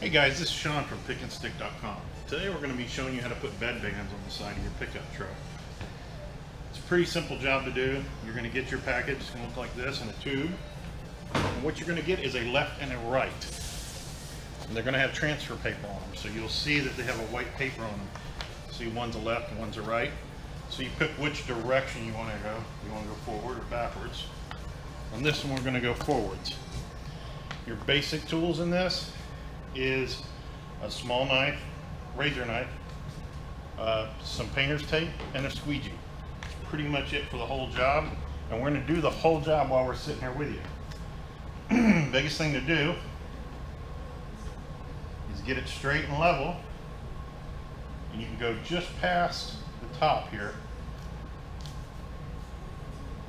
Hey guys, this is Sean from pickandstick.com. Today we're going to be showing you how to put bed bands on the side of your pickup truck. It's a pretty simple job to do. You're going to get your package. It's going to look like this in a tube. And what you're going to get is a left and a right. And they're going to have transfer paper on them. So you'll see that they have a white paper on them. See, one's a left and one's a right. So you pick which direction you want to go. You want to go forward or backwards. On this one we're going to go forwards. Your basic tools in this is a small knife, razor knife, some painter's tape, and a squeegee. That's pretty much it for the whole job. And we're going to do the whole job while we're sitting here with you. Biggest thing to do is get it straight and level. And you can go just past the top here.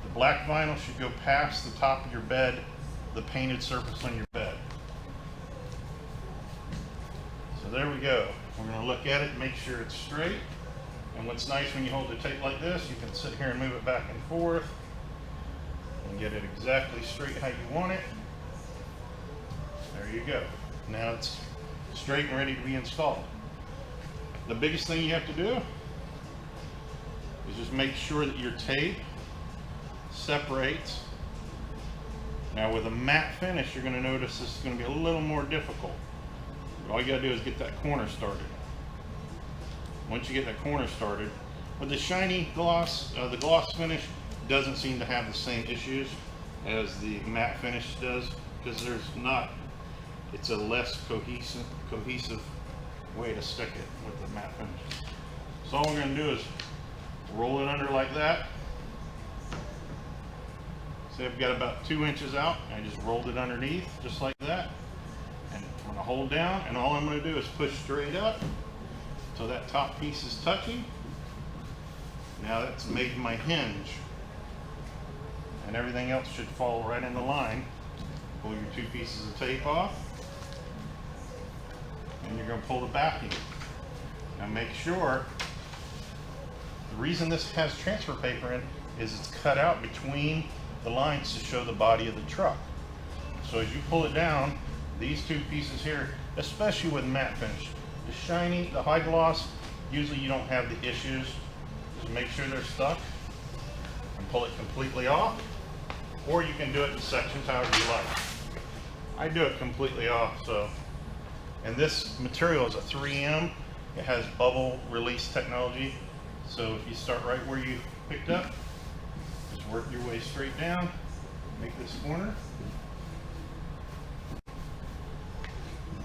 The black vinyl should go past the top of your bed, the painted surface on your bed. So there we go. We're going to look at it, make sure it's straight. And what's nice when you hold the tape like this, you can sit here and move it back and forth and get it exactly straight how you want it. There you go. Now it's straight and ready to be installed. The biggest thing you have to do is just make sure that your tape separates. Now with a matte finish, you're going to notice this is going to be a little more difficult. But all you got to do is get that corner started. Once you get that corner started, with the shiny gloss, the gloss finish doesn't seem to have the same issues as the matte finish does, because there's not, it's a less cohesive way to stick it with the matte finish. So all we're going to do is roll it under like that. See, I've got about 2 inches out. I just rolled it underneath just like that. And I'm going to hold down, and all I'm going to do is push straight up so that top piece is touching. Now that's made my hinge, and everything else should fall right in the line. Pull your 2 pieces of tape off, and you're going to pull the backing. Now make sure, the reason this has transfer paper in is it's cut out between the lines to show the body of the truck. So as you pull it down, these 2 pieces here, especially with matte finish, the shiny, the high gloss, usually you don't have the issues. Just make sure they're stuck and pull it completely off, or you can do it in sections however you like. I do it completely off. So, and this material is a 3M. It has bubble release technology. So if you start right where you picked up, just work your way straight down, make this corner.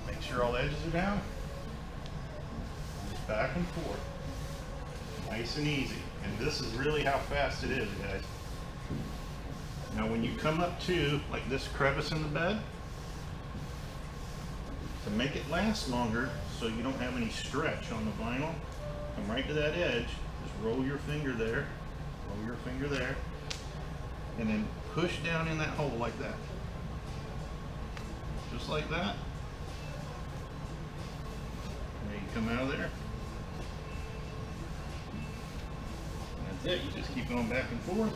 Make sure all the edges are down. Just back and forth. Nice and easy. And this is really how fast it is, guys. Now when you come up to like this crevice in the bed, to make it last longer so you don't have any stretch on the vinyl, come right to that edge, just roll your finger there, roll your finger there, and then push down in that hole like that. Just like that. And then you come out of there. And that's it. You just keep going back and forth.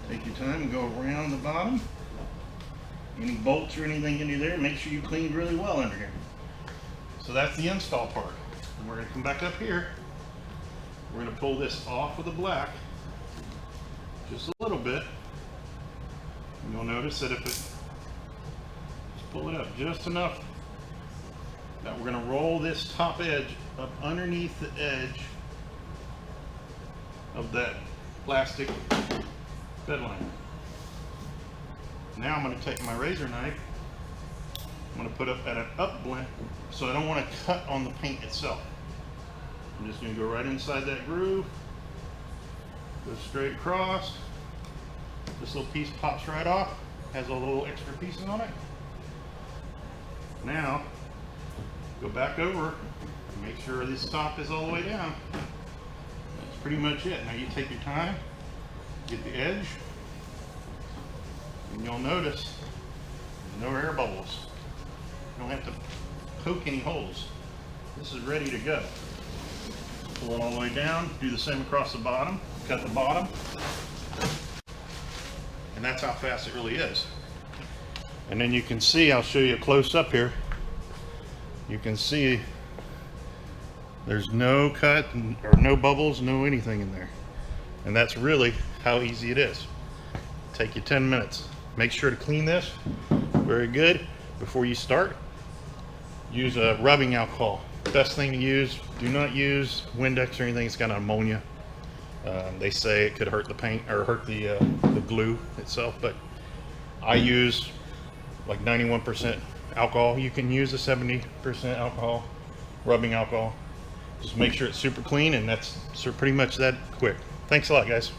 Take your time and go around the bottom. Any bolts or anything into there, make sure you clean really well under here. So that's the install part. And we're going to come back up here. We're going to pull this off with the black just a little bit. And you'll notice that if it, just pull it up just enough that we're going to roll this top edge up underneath the edge of that plastic bed liner. Now I'm going to take my razor knife, I'm going to put up at an up blend, so I don't want to cut on the paint itself. I'm just going to go right inside that groove, go straight across. This little piece pops right off, has a little extra pieces on it. Now, go back over and make sure this top is all the way down. That's pretty much it. Now you take your time, get the edge, and you'll notice there's no air bubbles. You don't have to poke any holes. This is ready to go. Pull it all the way down, do the same across the bottom, cut the bottom, And that's how fast it really is. And then you can see, I'll show you a close up here. You can see there's no cut or no bubbles, no anything in there. And that's really how easy it is. Take you 10 minutes. Make sure to clean this very good before you start. Use a rubbing alcohol. Best thing to use. Do not use Windex or anything. It's got ammonia. They say it could hurt the paint or hurt the glue itself, but I use like 91% alcohol. You can use a 70% alcohol, rubbing alcohol. Just make sure it's super clean, and that's pretty much that quick. Thanks a lot, guys.